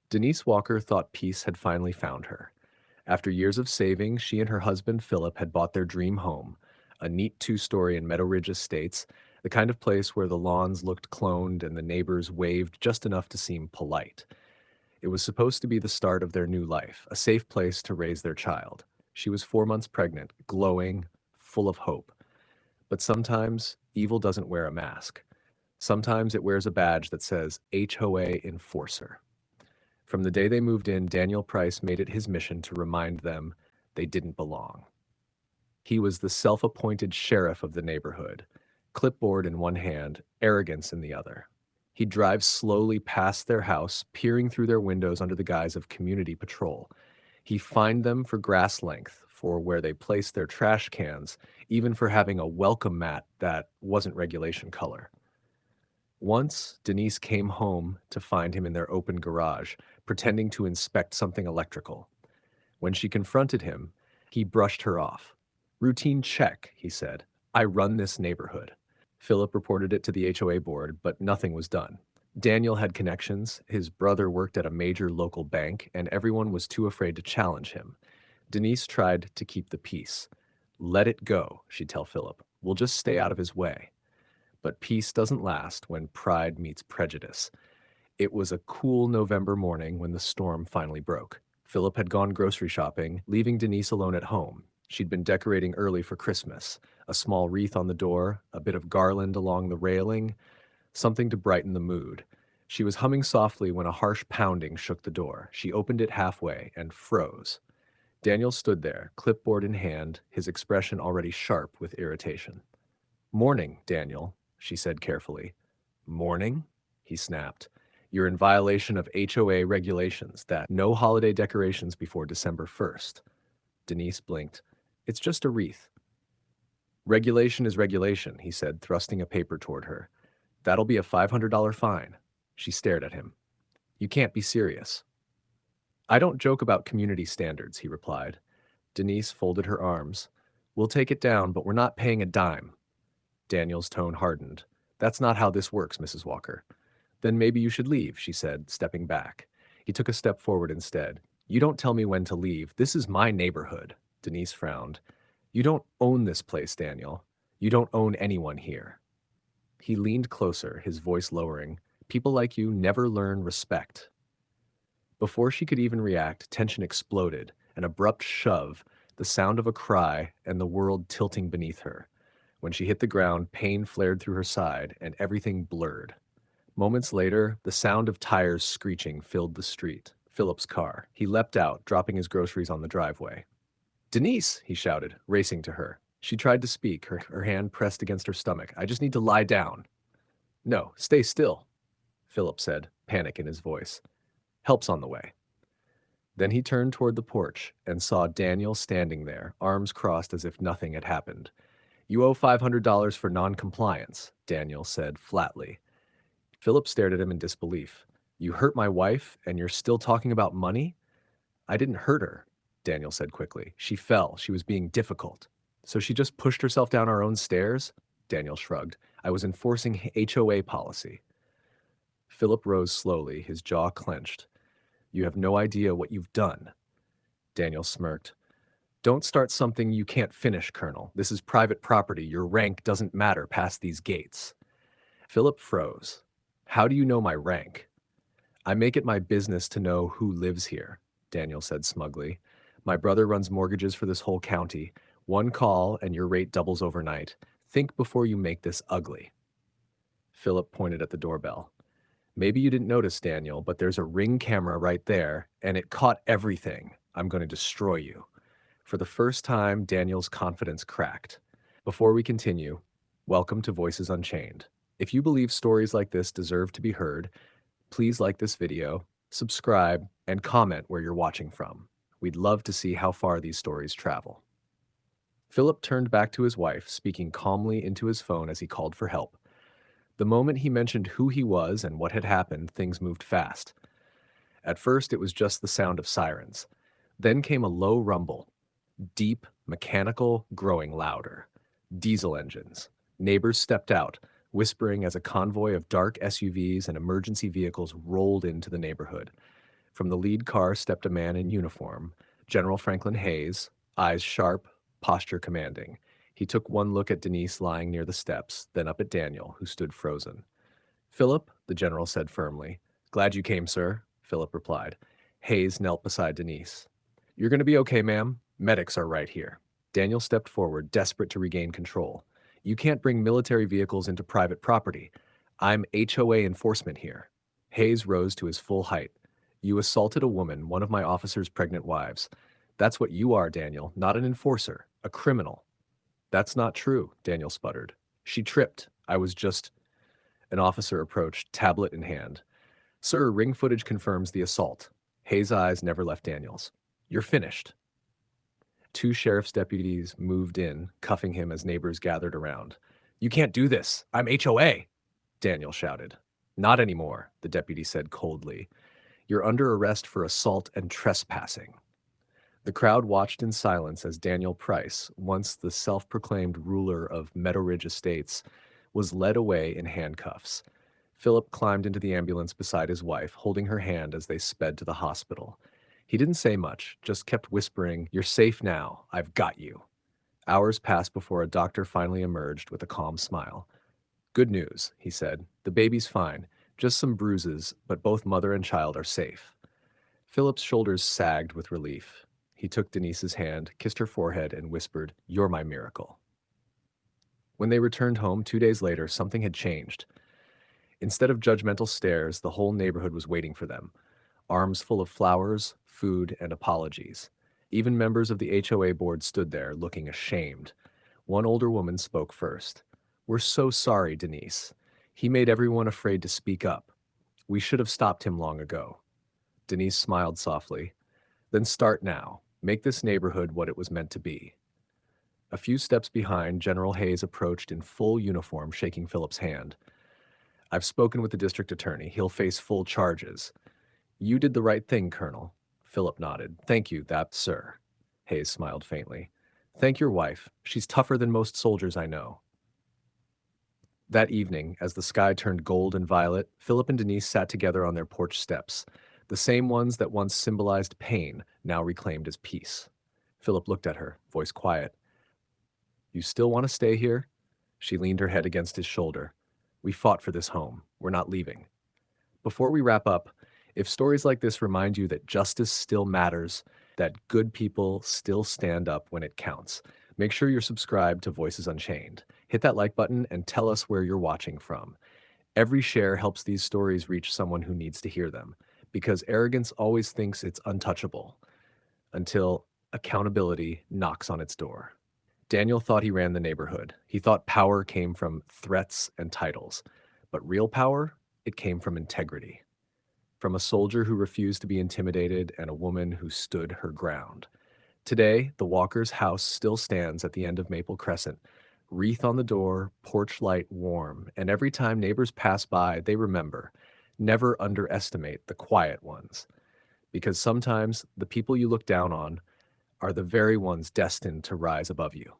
Denise Walker thought peace had finally found her. After years of saving, she and her husband Philip had bought their dream home, a neat two-story in Meadowridge Estates, the kind of place where the lawns looked cloned and the neighbors waved just enough to seem polite. It was supposed to be the start of their new life, a safe place to raise their child. She was 4 months pregnant, glowing, full of hope. But sometimes evil doesn't wear a mask. Sometimes it wears a badge that says HOA Enforcer. From the day they moved in, Daniel Price made it his mission to remind them they didn't belong. He was the self-appointed sheriff of the neighborhood, clipboard in one hand, arrogance in the other. He'd drive slowly past their house, peering through their windows under the guise of community patrol. He fined them for grass length, for where they placed their trash cans, even for having a welcome mat that wasn't regulation color. Once, Denise came home to find him in their open garage, pretending to inspect something electrical. When she confronted him, he brushed her off. "Routine check," he said. "I run this neighborhood." Philip reported it to the HOA board, but nothing was done. Daniel had connections, his brother worked at a major local bank, and everyone was too afraid to challenge him. Denise tried to keep the peace. "Let it go," she'd tell Philip. "We'll just stay out of his way." But peace doesn't last when pride meets prejudice. It was a cool November morning when the storm finally broke. Philip had gone grocery shopping, leaving Denise alone at home. She'd been decorating early for Christmas, a small wreath on the door, a bit of garland along the railing, something to brighten the mood. She was humming softly when a harsh pounding shook the door. She opened it halfway and froze. Daniel stood there, clipboard in hand, his expression already sharp with irritation. "Morning, Daniel," she said carefully. "Morning?" he snapped. "You're in violation of HOA regulations that no holiday decorations before December 1st. Denise blinked. "It's just a wreath." "Regulation is regulation," he said, thrusting a paper toward her. "That'll be a $500 fine." She stared at him. "You can't be serious." "I don't joke about community standards," he replied. Denise folded her arms. "We'll take it down, but we're not paying a dime." Daniel's tone hardened. "That's not how this works, Mrs. Walker." "Then maybe you should leave," she said, stepping back. He took a step forward instead. "You don't tell me when to leave. This is my neighborhood." Denise frowned. "You don't own this place, Daniel. You don't own anyone here." He leaned closer, his voice lowering. "People like you never learn respect." Before she could even react, tension exploded, an abrupt shove, the sound of a cry, and the world tilting beneath her. When she hit the ground, pain flared through her side, and everything blurred. Moments later, the sound of tires screeching filled the street. Philip's car. He leapt out, dropping his groceries on the driveway. "Denise!" he shouted, racing to her. She tried to speak, her hand pressed against her stomach. "I just need to lie down." "No, stay still," Philip said, panic in his voice. "Help's on the way." Then he turned toward the porch and saw Daniel standing there, arms crossed as if nothing had happened. "You owe $500 for non-compliance," Daniel said flatly. Philip stared at him in disbelief. "You hurt my wife, and you're still talking about money?" "I didn't hurt her," Daniel said quickly. "She fell. She was being difficult." "So she just pushed herself down our own stairs?" Daniel shrugged. "I was enforcing HOA policy." Philip rose slowly, his jaw clenched. "You have no idea what you've done." Daniel smirked. "Don't start something you can't finish, Colonel. This is private property. Your rank doesn't matter past these gates." Philip froze. "How do you know my rank?" "I make it my business to know who lives here," Daniel said smugly. "My brother runs mortgages for this whole county. One call and your rate doubles overnight. Think before you make this ugly." Philip pointed at the doorbell. "Maybe you didn't notice, Daniel, but there's a Ring camera right there, and it caught everything. I'm going to destroy you." For the first time, Daniel's confidence cracked. "Before we continue, welcome to Voices Unchained. If you believe stories like this deserve to be heard, please like this video, subscribe, and comment where you're watching from. We'd love to see how far these stories travel." Philip turned back to his wife, speaking calmly into his phone as he called for help. The moment he mentioned who he was and what had happened, things moved fast. At first, it was just the sound of sirens. Then came a low rumble, deep, mechanical, growing louder. Diesel engines. Neighbors stepped out, whispering as a convoy of dark SUVs and emergency vehicles rolled into the neighborhood. From the lead car stepped a man in uniform, General Franklin Hayes, eyes sharp, posture commanding. He took one look at Denise lying near the steps, then up at Daniel, who stood frozen. "Philip," the general said firmly. "Glad you came, sir," Philip replied. Hayes knelt beside Denise. "You're going to be okay, ma'am. Medics are right here." Daniel stepped forward, desperate to regain control. "You can't bring military vehicles into private property. I'm HOA enforcement here." Hayes rose to his full height. "You assaulted a woman, one of my officer's pregnant wives. That's what you are, Daniel, not an enforcer, a criminal." "That's not true," Daniel sputtered. "She tripped. I was just—" An officer approached, tablet in hand. "Sir, ring footage confirms the assault." Hayes' eyes never left Daniel's. "You're finished." Two sheriff's deputies moved in, cuffing him as neighbors gathered around. "You can't do this. I'm HOA," Daniel shouted. "Not anymore," the deputy said coldly. "You're under arrest for assault and trespassing." The crowd watched in silence as Daniel Price, once the self-proclaimed ruler of Meadowridge Estates, was led away in handcuffs. Philip climbed into the ambulance beside his wife, holding her hand as they sped to the hospital. He didn't say much, just kept whispering, "You're safe now. I've got you." Hours passed before a doctor finally emerged with a calm smile. "Good news," he said. "The baby's fine. Just some bruises, but both mother and child are safe." Philip's shoulders sagged with relief. He took Denise's hand, kissed her forehead, and whispered, "You're my miracle." When they returned home 2 days later, something had changed. Instead of judgmental stares, the whole neighborhood was waiting for them. Arms full of flowers, food, and apologies. Even members of the HOA board stood there, looking ashamed. One older woman spoke first. "We're so sorry, Denise. He made everyone afraid to speak up. We should have stopped him long ago." Denise smiled softly. "Then start now. Make this neighborhood what it was meant to be." A few steps behind, General Hayes approached in full uniform, shaking Philip's hand. "I've spoken with the district attorney. He'll face full charges." "You did the right thing, Colonel." Philip nodded. "Thank you, that, sir." Hayes smiled faintly. "Thank your wife. She's tougher than most soldiers I know." That evening, as the sky turned gold and violet, Philip and Denise sat together on their porch steps, the same ones that once symbolized pain, now reclaimed as peace. Philip looked at her, voice quiet. "You still want to stay here?" She leaned her head against his shoulder. "We fought for this home. We're not leaving." Before we wrap up, if stories like this remind you that justice still matters, that good people still stand up when it counts, make sure you're subscribed to Voices Unchained. Hit that like button and tell us where you're watching from. Every share helps these stories reach someone who needs to hear them, because arrogance always thinks it's untouchable until accountability knocks on its door. Daniel thought he ran the neighborhood. He thought power came from threats and titles. But real power, it came from integrity. From a soldier who refused to be intimidated and a woman who stood her ground. Today, the Walkers' house still stands at the end of Maple Crescent, wreath on the door, porch light warm, and every time neighbors pass by, they remember, never underestimate the quiet ones. Because sometimes the people you look down on are the very ones destined to rise above you.